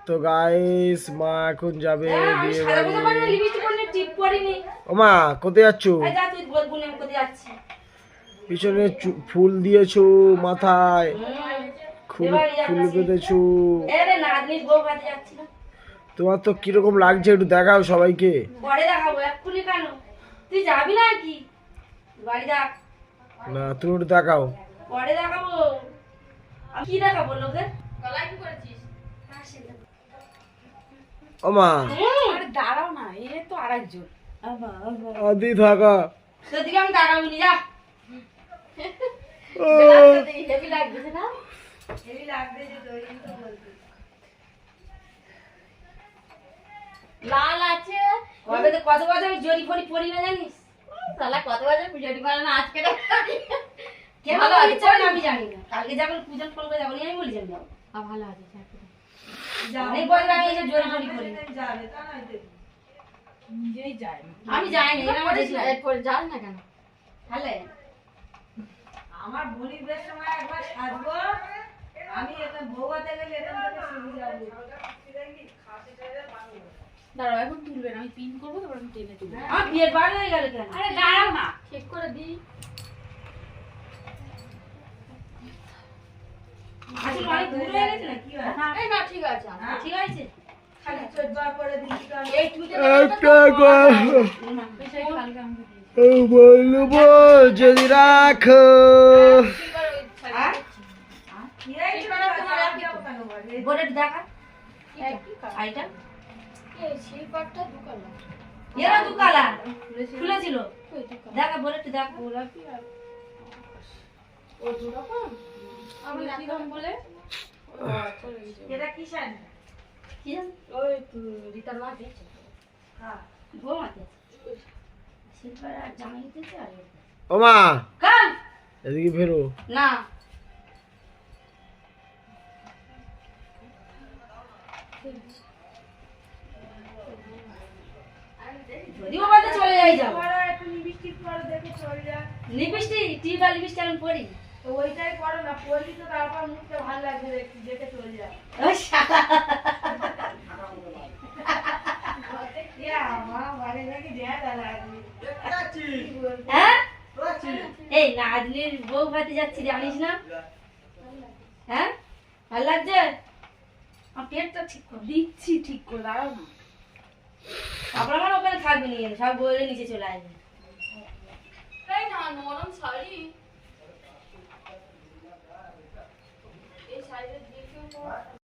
তো গাইস মা এখন যাবে বিয়ে বাড়ি। ও মা কোথায় যাচ্ছ? পিছনে ফুল দিয়েছো মাথায়, ফুল বেঁধেছো। তোমার তো কিরকম লাগছে একটু দেখাও সবাইকে। পরে দেখাবো, এক্ষুনি কেন? তুই যাবি না কি বাড়ি? দেখ না, তুমি একটু দেখাও। পরে দেখাবো। কি দেখাবো লোকে? গলায় কি করেছিস? ও মা আরে দাঁড়াও না, এ তো আরেকজন। আদি থাকা সেদিকে আমি তাকাবি যা। হেভি লাগছে না? হেভি লাগবে যে দড়ি তো বলতে। লাল আছে। কত বাজে আমি জরি ফরি পড়ি না জানিস? শালা কত বাজে জরি পড়া না আজকে না। কে ভালো আছে আমি জানি না। কালকে যখন পূজন ফল করে যাবো আমি বলি যাবো। ভালো আছে যাও। এই বল আমি এই জরি ফরি পড়ি যাবে তা নাই দেখি। নিজেই যায় না। আমি যাই না, এরা আমাদের পরে যান না কেন? তাহলে আমার বলিবের সময় একবার সাজবো আমি, এটা বউয়াতে গেলে এখান থেকে শুরু যাবো। দাঁড়াও, এখন তুলবে না, আমি পিন করবো তারপর আমি টেনে তুলবো। আমার বিয়ের বার হয়ে গেল কেন? আরে দাঁড়াও না, ঠিক করে দিই। আসলে অনেক দূর হয়ে গেছে না কি হয়? এই না ঠিক আছে, ঠিক আছে। খালি চোদ্দা করে দিই কারণ এই তুমি একটা বলবো যদি রাখো। বোর্ডের দেখা আইটা শিল্পারটা দুকালা, এরা দুকালা খুলেছিল। দেখা বোর্ডেরটা দেখ। গোলাপি আর ও দুরকম আমি কি রকম বলে এটা কি শাড়ি? কি ওই রিতার মা দিয়েছে। হ্যাঁ গো মাতে শিল্পার আর জামাই দিতেছে। আর ও মা কাল এদিকে ফেরো না। যদি বাবাতে চলে যাই যাও একটু লিপস্টিক পরে দেখে চলে যা। লিপস্টিক টিপ আর লিপস্টিক আমি পরি তো ওইটাই করো না, পরলি তো তারপর মুখটা ভালো লাগবে দেখে চলে যা। এই নাজলির বউ ভাতে যাচ্ছি জানিস না? হ্যাঁ ভালো লাগছে? আমার পেটটা ঠিক করে দিচ্ছি, ঠিক করে দাঁড়াও না। আপনার আমার ওখানে থাকবে নিয়ে সব বইলে নিচে চলে আসবে। তাই না নরম শাড়ি, এই শাড়িটা দিয়ে কেউ